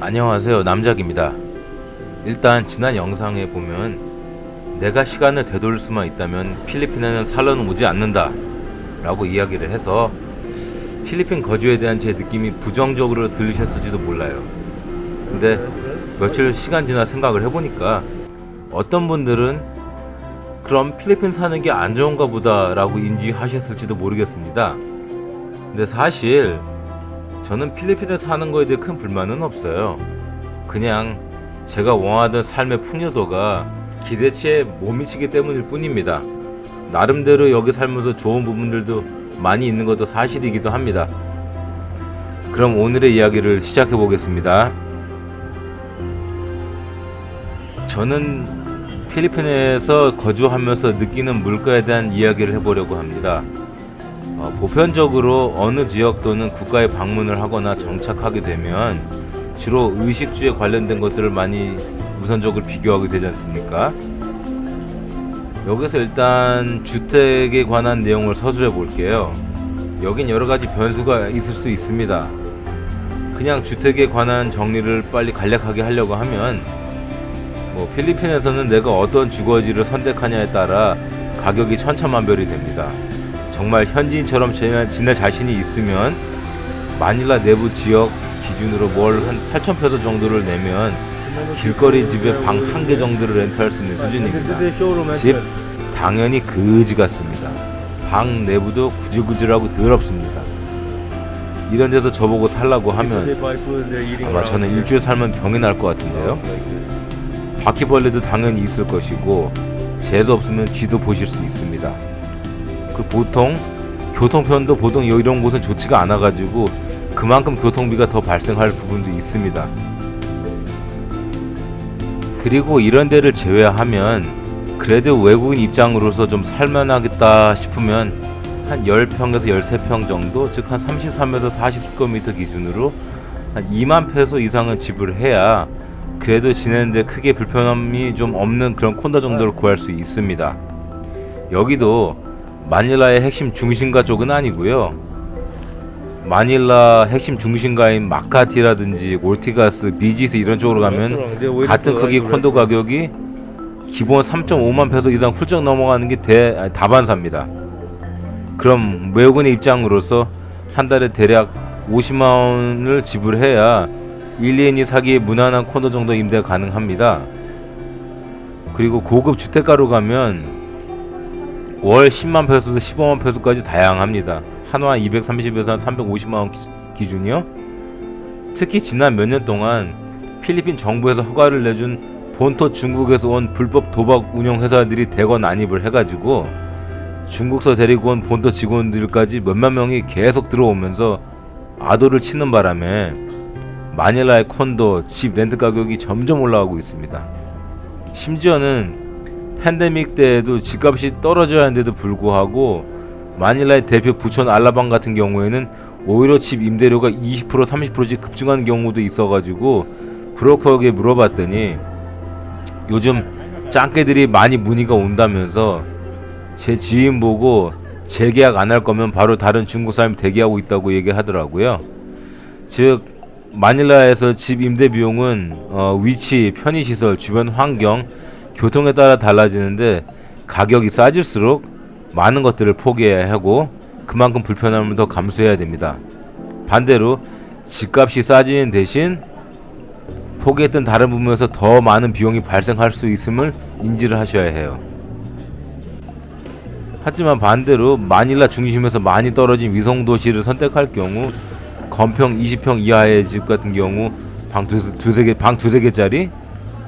안녕하세요, 남작입니다. 일단 지난 영상에 보면 내가 시간을 되돌릴 수만 있다면 필리핀에는 살러는 오지 않는다 라고 이야기를 해서 필리핀 거주에 대한 제 느낌이 부정적으로 들리셨을지도 몰라요. 근데 며칠 시간 지나 생각을 해보니까 어떤 분들은 그럼 필리핀 사는 게 안 좋은가 보다 라고 인지하셨을지도 모르겠습니다. 근데 사실 저는 필리핀에 사는 거에 대해 큰 불만은 없어요. 그냥 제가 원하던 삶의 풍요도가 기대치에 못 미치기 때문일 뿐입니다. 나름대로 여기 살면서 좋은 부분들도 많이 있는 것도 사실이기도 합니다. 그럼 오늘의 이야기를 시작해 보겠습니다. 저는 필리핀에서 거주하면서 느끼는 물가에 대한 이야기를 해보려고 합니다. 보편적으로 어느 지역 또는 국가에 방문을 하거나 정착하게 되면 주로 의식주에 관련된 것들을 많이 우선적으로 비교하게 되지 않습니까? 여기서 일단 주택에 관한 내용을 서술해 볼게요. 여긴 여러 가지 변수가 있을 수 있습니다. 그냥 주택에 관한 정리를 빨리 간략하게 하려고 하면 필리핀에서는 내가 어떤 주거지를 선택하냐에 따라 가격이 천차만별이 됩니다. 정말 현지인처럼 지낼 자신이 있으면 마닐라 내부 지역 기준으로 월 한 8,000페소 정도를 내면 길거리 집에 방 한 개 정도를 렌트할 수 있는 수준입니다. 집 당연히 그지 같습니다. 방 내부도 구질구질하고 더럽습니다. 이런 데서 저보고 살라고 하면 아마 저는 일주일 살면 병이 날 것 같은데요. 바퀴벌레도 당연히 있을 것이고 재수 없으면 쥐도 보실 수 있습니다. 보통 교통편도 보통 이런 곳은 좋지가 않아가지고 그만큼 교통비가 더 발생할 부분도 있습니다. 그리고 이런 데를 제외하면 그래도 외국인 입장으로서 좀 살만하겠다 싶으면 한 10평에서 13평 정도, 즉 한 33에서 40스퀘어미터 기준으로 한 2만 페소 이상은 지불해야 그래도 지내는데 크게 불편함이 좀 없는 그런 콘도 정도를 구할 수 있습니다. 여기도 마닐라의 핵심 중심가 쪽은 아니고요. 마닐라 핵심 중심가인 마카티라든지 올티가스, 비지스 이런 쪽으로 가면 같은 크기 콘도 가격이 기본 3.5만 페소 이상 훌쩍 넘어가는 게 다반사입니다. 그럼 외국인의 입장으로서 한 달에 대략 50만 원을 지불해야 1, 2인이 사기에 무난한 콘도 정도 임대가 가능합니다. 그리고 고급 주택가로 가면 월 10만 페소에서 15만 페소까지 다양합니다. 한화 230에서 350만 원 기준이요. 특히 지난 몇 년 동안 필리핀 정부에서 허가를 내준 본토 중국에서 온 불법 도박 운영 회사들이 대거 난입을 해가지고 중국서 데리고 온 본토 직원들까지 몇만 명이 계속 들어오면서 아도를 치는 바람에 마닐라의 콘도, 집 렌트 가격이 점점 올라가고 있습니다. 심지어는 팬데믹 때에도 집값이 떨어져야 하는데도 불구하고 마닐라의 대표 부촌 알라방 같은 경우에는 오히려 집 임대료가 20% 30%씩 급증하는 경우도 있어가지고 브로커에게 물어봤더니 요즘 짱깨들이 많이 문의가 온다면서 제 지인 보고 재계약 안 할 거면 바로 다른 중국 사람이 대기하고 있다고 얘기하더라고요. 즉 마닐라에서 집 임대 비용은 위치, 편의시설, 주변 환경, 교통에 따라 달라지는데 가격이 싸질수록 많은 것들을 포기해야 하고 그만큼 불편함을 더 감수해야 됩니다. 반대로 집값이 싸지는 대신 포기했던 다른 부분에서 더 많은 비용이 발생할 수 있음을 인지를 하셔야 해요. 하지만 반대로 마닐라 중심에서 많이 떨어진 위성도시를 선택할 경우 건평 20평 이하의 집 같은 경우 방 두세 개짜리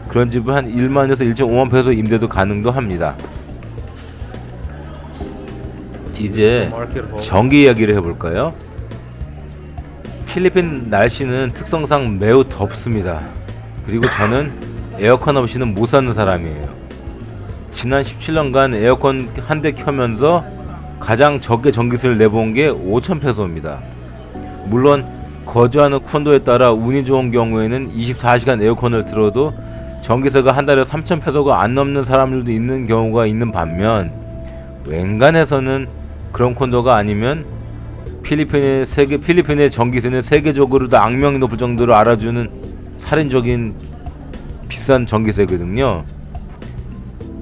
그런 집을 한 1만에서 1.5만 페소 임대도 가능도 합니다. 이제 전기 이야기를 해볼까요? 필리핀 날씨는 특성상 매우 덥습니다. 그리고 저는 에어컨 없이는 못 사는 사람이에요. 지난 17년간 에어컨 한 대 켜면서 가장 적게 전기세를 내본 게 5,000페소입니다. 물론 거주하는 콘도에 따라 운이 좋은 경우에는 24시간 에어컨을 틀어도 전기세가 한 달에 3,000페소가 안 넘는 사람들도 있는 경우가 있는 반면 웬간해서는 그런 콘도가 아니면 필리핀의 전기세는 세계적으로도 악명이 높을 정도로 알아주는 살인적인 비싼 전기세거든요.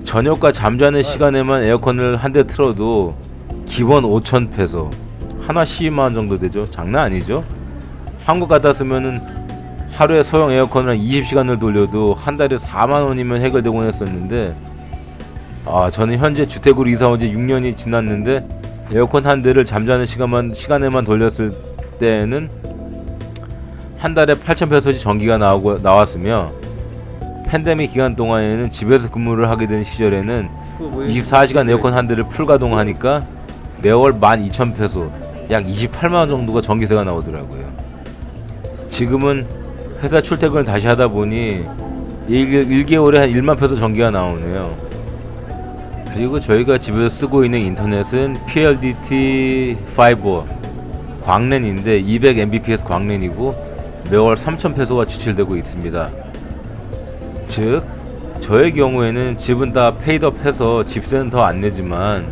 저녁과 잠자는 시간에만 에어컨을 한 대 틀어도 기본 5,000페소, 하나 12만원 정도 되죠. 장난 아니죠. 한국 같았으면은 하루에 소형 에어컨을 20시간을 돌려도 한 달에 4만원이면 해결되곤 했었는데, 저는 현재 주택으로 이사 온 지 6년이 지났는데 에어컨 한 대를 잠자는 시간에만 돌렸을 때에는 한 달에 8,000페소씩 전기가 나왔으며, 팬데믹 기간 동안에는 집에서 근무를 하게 된 시절에는 24시간 에어컨 한 대를 풀가동하니까 매월 12,000페소, 약 28만원 정도가 전기세가 나오더라고요. 지금은 회사 출퇴근을 다시 하다 보니 1개월에 한 1만 페소 전기가 나오네요. 그리고 저희가 집에서 쓰고 있는 인터넷은 PLDT 파이버 광랜인데 200mbps 광랜이고 매월 3,000페소가 지출되고 있습니다. 즉 저의 경우에는 집은 다 페이드업해서 집세는 더 안 내지만,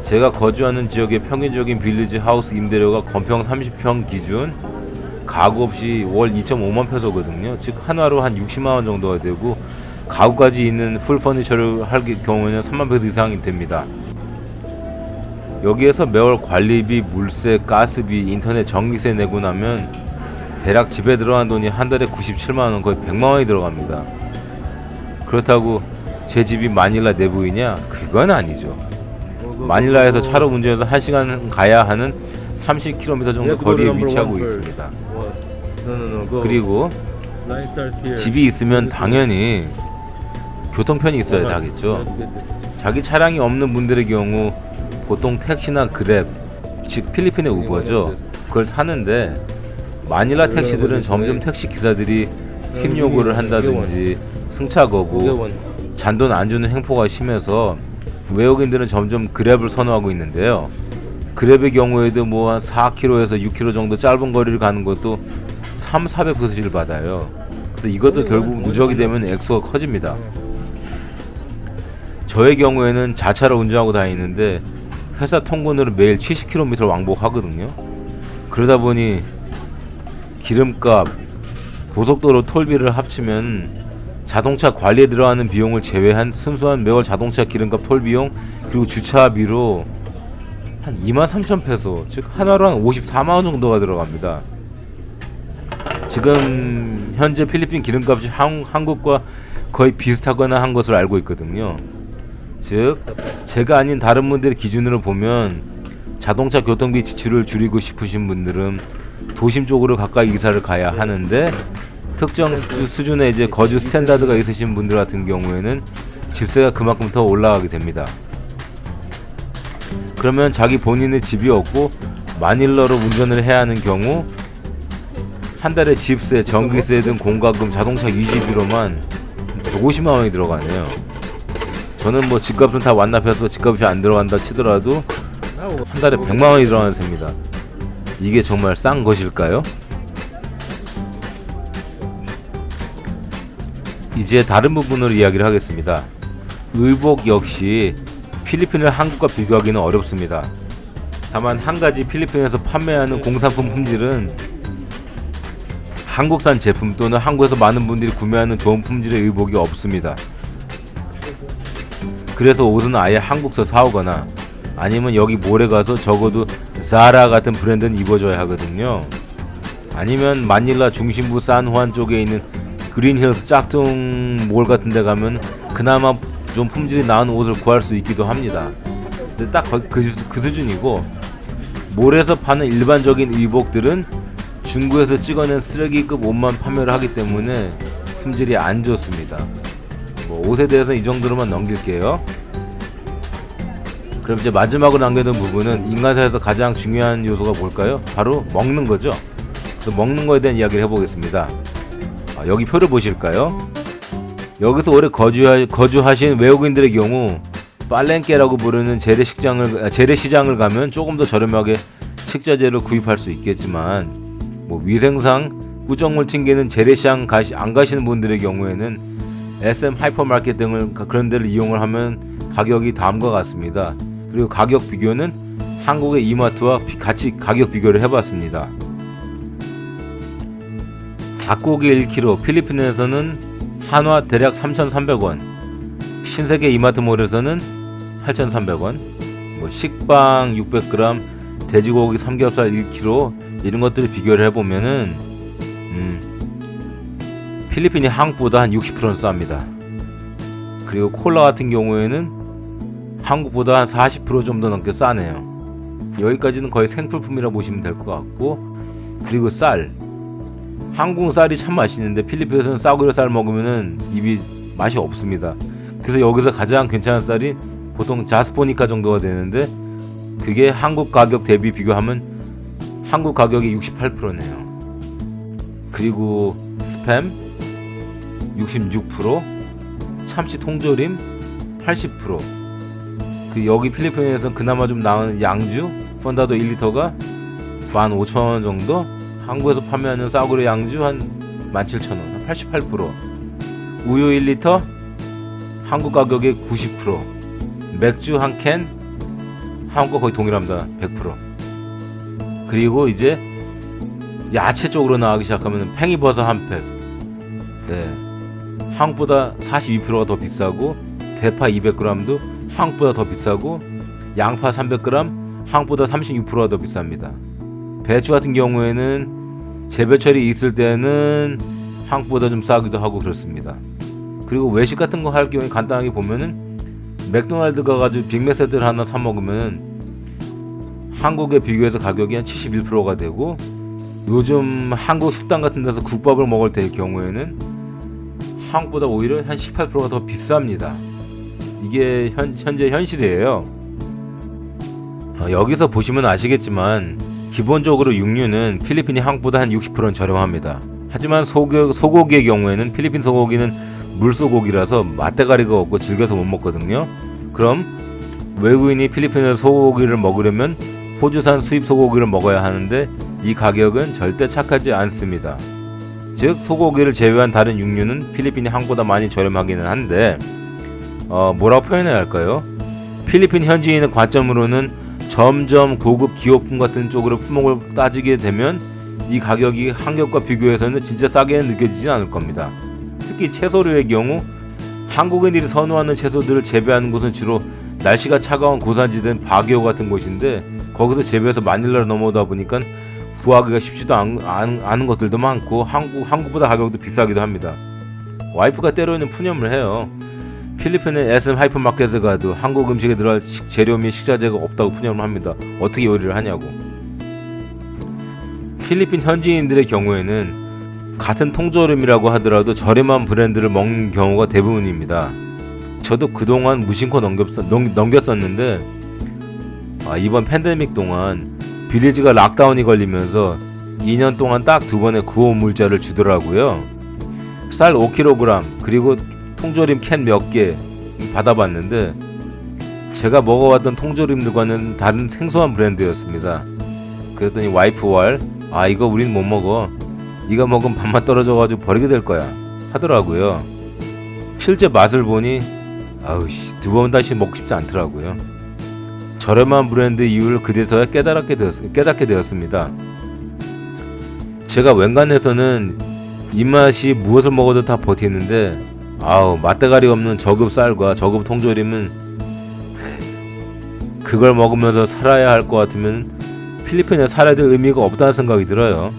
제가 거주하는 지역의 평균적인 빌리지 하우스 임대료가 건평 30평 기준 가구 없이 월 2.5만 페소거든요. 즉 한화로 한 60만원 정도가 되고, 가구까지 있는 풀 퍼니처를 할 경우에는 3만 페소 이상이 됩니다. 여기에서 매월 관리비, 물세, 가스비, 인터넷 전기세 내고 나면 대략 집에 들어간 돈이 한 달에 97만원, 거의 100만원이 들어갑니다. 그렇다고 제 집이 마닐라 내부이냐? 그건 아니죠. 마닐라에서 차로 운전해서 1시간 가야 하는 30km 정도 거리에 위치하고 있습니다. 그리고 집이 있으면 당연히 교통편이 있어야 하겠죠. 자기 차량이 없는 분들의 경우 보통 택시나 그랩, 즉 필리핀의 우버죠, 그걸 타는데, 마닐라 택시들은 점점 택시 기사들이 팁 요구를 한다든지 승차 거부, 잔돈 안 주는 행포가 심해서 외국인들은 점점 그랩을 선호하고 있는데요. 그랩의 경우에도 뭐 한 4km에서 6km 정도 짧은 거리를 가는 것도 3,400페소를 받아요. 그래서 이것도 결국 누적이 되면 액수가 커집니다. 저의 경우에는 자차로 운전하고 다니는데 회사 통근으로 매일 70km 왕복하거든요. 그러다 보니 기름값, 고속도로 톨비를 합치면 자동차 관리에 들어가는 비용을 제외한 순수한 매월 자동차 기름값, 톨비용, 그리고 주차비로 한 23,000페소, 즉 하나로 한 54만원 정도가 들어갑니다. 지금 현재 필리핀 기름값이 한국과 거의 비슷하거나 한 것으로 알고 있거든요. 즉 제가 아닌 다른 분들의 기준으로 보면 자동차 교통비 지출을 줄이고 싶으신 분들은 도심 쪽으로 가까이 이사를 가야 하는데, 특정 수준의 이제 거주 스탠다드가 있으신 분들 같은 경우에는 집세가 그만큼 더 올라가게 됩니다. 그러면 자기 본인의 집이 없고 마닐라로 운전을 해야 하는 경우 한 달에 집세, 전기세 등 공과금, 자동차 유지비로만 150만원이 들어가네요. 저는 뭐 집값은 다 완납해서 집값이 안 들어간다 치더라도 한 달에 100만원이 들어가는 셈입니다. 이게 정말 싼 것일까요? 이제 다른 부분으로 이야기를 하겠습니다. 의복 역시 필리핀을 한국과 비교하기는 어렵습니다. 다만 한 가지, 필리핀에서 판매하는 공산품 품질은 한국산 제품 또는 한국에서 많은 분들이 구매하는 좋은 품질의 의복이 없습니다. 그래서 옷은 아예 한국서 사오거나 아니면 여기 몰에 가서 적어도 자라 같은 브랜드는 입어줘야 하거든요. 아니면 마닐라 중심부 산후안 쪽에 있는 그린힐스 짝퉁 몰 같은 데 가면 그나마 좀 품질이 나은 옷을 구할 수 있기도 합니다. 근데 딱 그 수준이고, 몰에서 파는 일반적인 의복들은 중국에서 찍어낸 쓰레기급 옷만 판매를 하기 때문에 품질이 안 좋습니다. 뭐 옷에 대해서는 이 정도로만 넘길게요. 그럼 이제 마지막으로 남겨둔 부분은 인간사에서 가장 중요한 요소가 뭘까요? 바로 먹는 거죠. 그래서 먹는 거에 대한 이야기를 해보겠습니다. 여기 표를 보실까요? 여기서 오래 거주하신 외국인들의 경우 빨랭케라고 부르는 재래시장을 가면 조금 더 저렴하게 식자재를 구입할 수 있겠지만, 뭐 위생상 꾸정물 튕기는 재래시장 안 가시는 분들의 경우에는 SM 하이퍼마켓 등을 그런 데를 이용을 하면 가격이 다음과 같습니다. 그리고 가격 비교는 한국의 이마트와 같이 가격 비교를 해봤습니다. 닭고기 1kg 필리핀에서는 한화 대략 3,300원, 신세계 이마트몰에서는 8,300원, 뭐 식빵 600g, 돼지고기 삼겹살 1kg 이런 것들을 비교를 해보면은 필리핀이 한국보다 한 60%는 쌉니다. 그리고 콜라 같은 경우에는 한국보다 한 40% 좀 더 넘게 싸네요. 여기까지는 거의 생필품이라 보시면 될 것 같고, 그리고 쌀, 한국 쌀이 참 맛있는데 필리핀에서는 싸구려 쌀 먹으면은 입이 맛이 없습니다. 그래서 여기서 가장 괜찮은 쌀이 보통 자스포니카 정도가 되는데 그게 한국 가격 대비 비교하면 한국 가격이 68%네요. 그리고 스팸 66%, 참치 통조림 80%. 그 여기 필리핀에서 그나마 좀 나은 양주 펀다도 1리터가 15,000원 정도, 한국에서 판매하는 싸구려 양주 한 17,000원, 한 88%. 우유 1리터 한국 가격의 90%. 맥주 한 캔 한국과 거의 동일합니다. 100%. 그리고 이제 야채 쪽으로 나가기 시작하면 팽이버섯 한 팩, 네, 한국보다 42%가 더 비싸고, 대파 200g도 한국보다 더 비싸고, 양파 300g 한국보다 36%가 더 비쌉니다. 배추 같은 경우에는 재배철이 있을 때는 한국보다 좀 싸기도 하고 그렇습니다. 그리고 외식 같은 거 할 경우에 간단하게 보면은 맥도날드 가가지고 빅맥 세트를 하나 사 먹으면 한국에 비교해서 가격이 한 71%가 되고, 요즘 한국 식당 같은 데서 국밥을 먹을 때의 경우에는 한국보다 오히려 한 18%가 더 비쌉니다. 이게 현재 현실이에요. 여기서 보시면 아시겠지만 기본적으로 육류는 필리핀이 한국보다 한 60%는 저렴합니다. 하지만 소고기의 경우에는 필리핀 소고기는 물소고기라서 맛대가리가 없고 질겨서 못 먹거든요. 그럼 외국인이 필리핀에서 소고기를 먹으려면 호주산 수입 소고기를 먹어야 하는데 이 가격은 절대 착하지 않습니다. 즉 소고기를 제외한 다른 육류는 필리핀이 한국보다 많이 저렴하기는 한데 뭐라고 표현해야 할까요? 필리핀 현지인의 관점으로는 점점 고급 기호품 같은 쪽으로 품목을 따지게 되면 이 가격이 한국과 비교해서는 진짜 싸게는 느껴지진 않을 겁니다. 특히 채소류의 경우 한국인들이 선호하는 채소들을 재배하는 곳은 주로 날씨가 차가운 고산지대인 바기오 같은 곳인데 거기서 재배해서 마닐라로 넘어오다 보니까 구하기가 쉽지도 않은 것들도 많고 한국보다 가격도 비싸기도 합니다. 와이프가 때로는 푸념을 해요. 필리핀의 SM 하이퍼마켓에 가도 한국 음식에 들어갈 재료 및 식자재가 없다고 푸념을 합니다. 어떻게 요리를 하냐고. 필리핀 현지인들의 경우에는 같은 통조림이라고 하더라도 저렴한 브랜드를 먹는 경우가 대부분입니다. 저도 그동안 무심코 넘겼었는데 이번 팬데믹 동안 빌리지가 락다운이 걸리면서 2년 동안 딱 2번의 구호물자를 주더라고요. 쌀 5kg 그리고 통조림 캔 몇 개 받아봤는데 제가 먹어봤던 통조림들과는 다른 생소한 브랜드였습니다. 그랬더니 와이프와 이거 우린 못 먹어, 이거 먹으면 밥맛 떨어져가지고 버리게 될 거야 하더라고요. 실제 맛을 보니 2번 다시 먹고 싶지 않더라고요. 저렴한 브랜드 이유를 그제서야 깨닫게 되었습니다. 제가 웬간해서는 입맛이 무엇을 먹어도 다 버티는데 맛대가리 없는 저급 쌀과 저급 통조림은 그걸 먹으면서 살아야 할 것 같으면 필리핀에 살아야 될 의미가 없다는 생각이 들어요.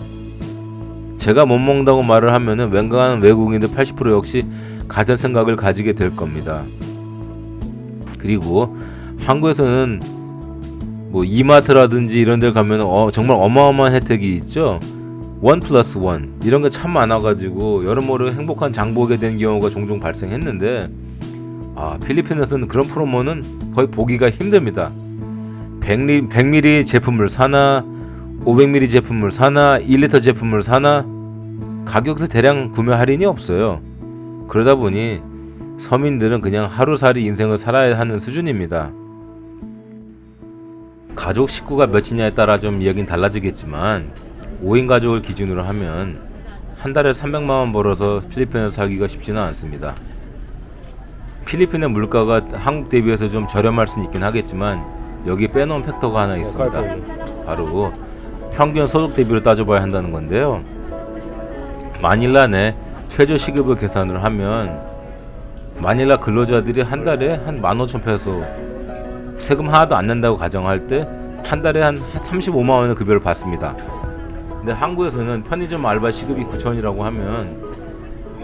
제가 못 먹는다고 말을 하면은 웬간한 외국인들 80% 역시 같은 생각을 가지게 될 겁니다. 그리고 한국에서는 뭐 이마트라든지 이런 데 가면 정말 어마어마한 혜택이 있죠. 1+1 이런 게 참 많아가지고 여러모로 행복한 장보게 된 경우가 종종 발생했는데 필리핀에서는 그런 프로모는 거의 보기가 힘듭니다. 100ml 제품을 사나 500ml 제품을 사나 1리터 제품을 사나 가격에서 대량 구매 할인이 없어요. 그러다 보니 서민들은 그냥 하루살이 인생을 살아야 하는 수준입니다. 가족 식구가 몇이냐에 따라 좀 이야기는 달라지겠지만 5인 가족을 기준으로 하면 한 달에 300만원 벌어서 필리핀에서 살기가 쉽지는 않습니다. 필리핀의 물가가 한국 대비해서 좀 저렴할 수는 있긴 하겠지만 여기 빼놓은 팩터가 하나 있습니다. 바로 평균 소득 대비로 따져봐야 한다는 건데요. 마닐라 내 최저 시급을 계산을 하면 마닐라 근로자들이 한 달에 한 15,000페소 세금 하나도 안 낸다고 가정할 때 한 달에 한 35만 원의 급여를 받습니다. 근데 한국에서는 편의점 알바 시급이 9,000원이라고 하면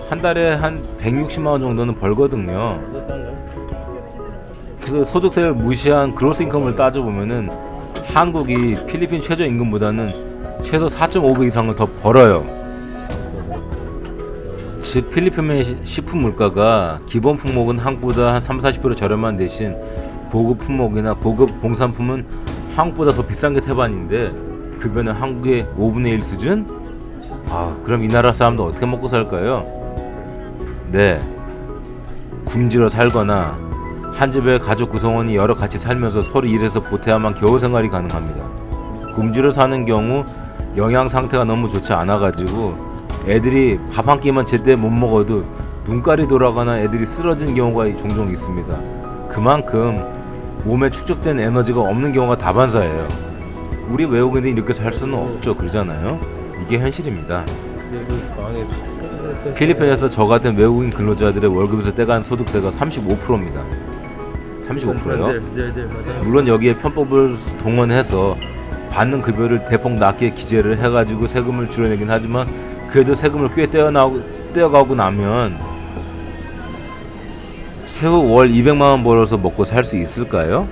한 달에 한 160만 원 정도는 벌거든요. 그래서 소득세를 무시한 그로스 인컴을 따져보면은 한국이 필리핀 최저임금보다는 최소 4.5배 이상을 더 벌어요. 즉 필리핀의 식품 물가가 기본 품목은 한국보다 한 30-40% 저렴한 대신 고급 품목이나 고급 공산품은 한국보다 더 비싼 게 태반인데 급여는 한국의 5분의 1 수준? 그럼 이 나라 사람들 어떻게 먹고 살까요? 네, 굶주려 살거나 한 집에 가족 구성원이 여러 같이 살면서 서로 일해서 보태야만 겨우 생활이 가능합니다. 굶주려 사는 경우 영양 상태가 너무 좋지 않아가지고 애들이 밥 한 끼만 제때 못 먹어도 눈깔이 돌아가나 애들이 쓰러지는 경우가 종종 있습니다. 그만큼 몸에 축적된 에너지가 없는 경우가 다반사예요. 우리 외국인들이 이렇게 살 수는 없죠. 그러잖아요. 이게 현실입니다. 필리핀에서 저 같은 외국인 근로자들의 월급에서 떼간 소득세가 35%입니다. 35%요? 물론 여기에 편법을 동원해서 받는 급여를 대폭 낮게 기재를 해가지고 세금을 줄여내긴 하지만 그래도 세금을 꽤 떼어가고 나면 세후 월 200만원 벌어서 먹고 살 수 있을까요?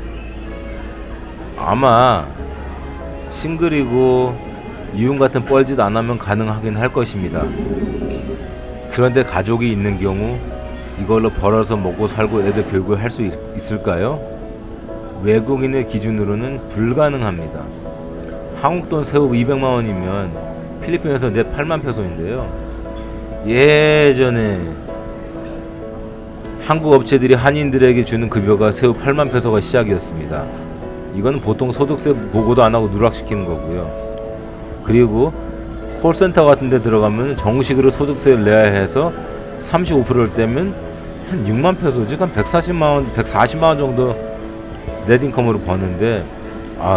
아마 싱글이고 이혼 같은 뻘짓 안 하면 가능하긴 할 것입니다. 그런데 가족이 있는 경우 이걸로 벌어서 먹고 살고 애들 교육을 할 수 있을까요? 외국인의 기준으로는 불가능합니다. 한국 돈 세후 200만 원이면 필리핀에서 내 8만 페소인데요. 예전에 한국 업체들이 한인들에게 주는 급여가 세후 8만 페소가 시작이었습니다. 이건 보통 소득세 보고도 안 하고 누락시키는 거고요. 그리고 콜센터 같은 데 들어가면 정식으로 소득세를 내야 해서 35%를 떼면 한 6만 페소, 즉 한 140만 원 정도 넷인컴으로 버는데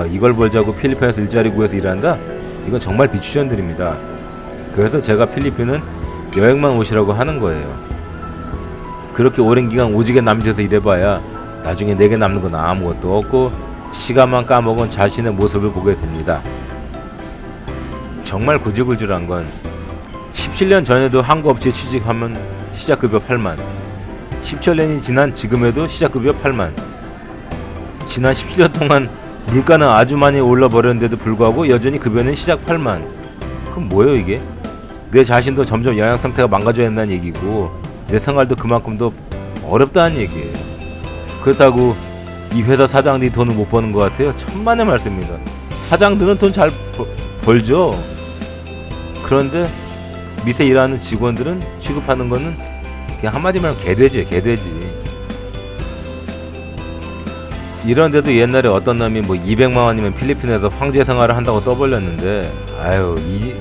이걸 벌자고 필리핀에서 일자리 구해서 일한다? 이건 정말 비추천드립니다. 그래서 제가 필리핀은 여행만 오시라고 하는 거예요. 그렇게 오랜 기간 오지게 남짓해서 일해봐야 나중에 내게 남는 건 아무것도 없고 시간만 까먹은 자신의 모습을 보게 됩니다. 정말 구질구질한 건 17년 전에도 한국 업체에 취직하면 시작급여 8만, 17년이 지난 지금에도 시작급여 8만. 지난 17년 동안 물가는 아주 많이 올라버렸는데도 불구하고 여전히 급여는 시작 8만. 그럼 뭐예요 이게? 내 자신도 점점 영양 상태가 망가져야 한다는 얘기고 내 생활도 그만큼 더 어렵다는 얘기예요. 그렇다고 이 회사 사장들이 돈을 못 버는 것 같아요? 천만의 말씀입니다. 사장들은 돈 잘 벌죠. 그런데 밑에 일하는 직원들은 취급하는 거는 그냥 한마디로 하면 개돼지예요. 개돼지. 이런데도 옛날에 어떤 놈이 200만 원이면 필리핀에서 황제 생활을 한다고 떠벌렸는데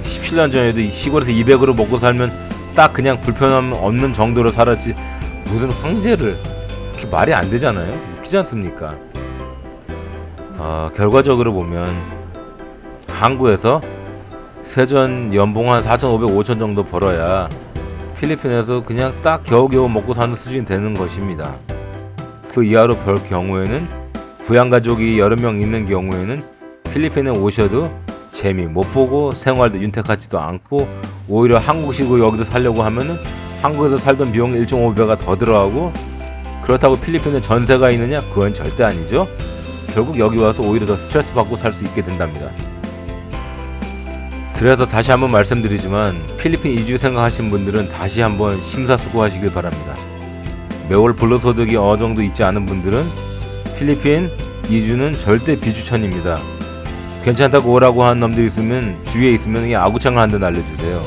17년 전에도 시골에서 200으로 먹고 살면 딱 그냥 불편함 없는 정도로 살았지 무슨 황제를, 그게 말이 안 되잖아요. 웃기지 않습니까? 결과적으로 보면 한국에서 세전 연봉 한 4,500, 5,000 정도 벌어야 필리핀에서 그냥 딱 겨우겨우 먹고 사는 수준이 되는 것입니다. 그 이하로 벌 경우에는 부양가족이 여러 명 있는 경우에는 필리핀에 오셔도 재미 못 보고 생활도 윤택하지도 않고 오히려 한국식으로 여기서 살려고 하면은 한국에서 살던 비용 1.5배가 더 들어가고, 그렇다고 필리핀에 전세가 있느냐? 그건 절대 아니죠. 결국 여기 와서 오히려 더 스트레스 받고 살 수 있게 된답니다. 그래서 다시 한번 말씀드리지만 필리핀 이주 생각하신 분들은 다시 한번 심사숙고하시길 바랍니다. 매월 불로소득이 어느 정도 있지 않은 분들은 필리핀 이주는 절대 비추천입니다. 괜찮다고 오라고 하는 놈들 있으면 주위에 있으면 그냥 아구창을 한 대 날려주세요.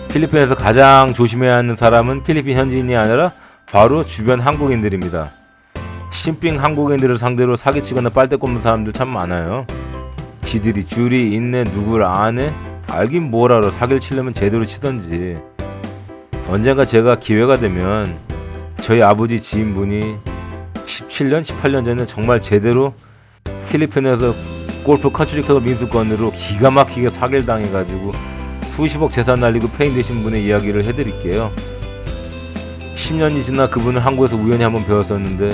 필리핀에서 가장 조심해야 하는 사람은 필리핀 현지인이 아니라 바로 주변 한국인들입니다. 신빙 한국인들을 상대로 사기치거나 빨대 꼽는 사람들 참 많아요. 지들이 줄이 있네 누굴 아네? 알긴 뭘 알아. 사기를 치려면 제대로 치던지. 언젠가 제가 기회가 되면 저희 아버지 지인분이 17년, 18년 전에 정말 제대로 필리핀에서 골프 컨트리 클럽 민수건으로 기가 막히게 사기를 당해가지고 수십억 재산 날리고 폐인 되신 분의 이야기를 해드릴게요. 10년이 지나 그분은 한국에서 우연히 한번 배웠었는데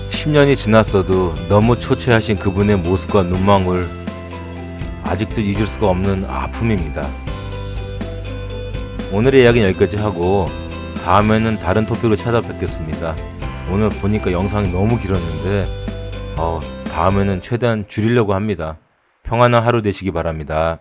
10년이 지났어도 너무 초췌하신 그분의 모습과 눈망울 아직도 잊을 수가 없는 아픔입니다. 오늘의 이야기는 여기까지 하고 다음에는 다른 토픽으로 찾아뵙겠습니다. 오늘 보니까 영상이 너무 길었는데 다음에는 최대한 줄이려고 합니다. 평안한 하루 되시기 바랍니다.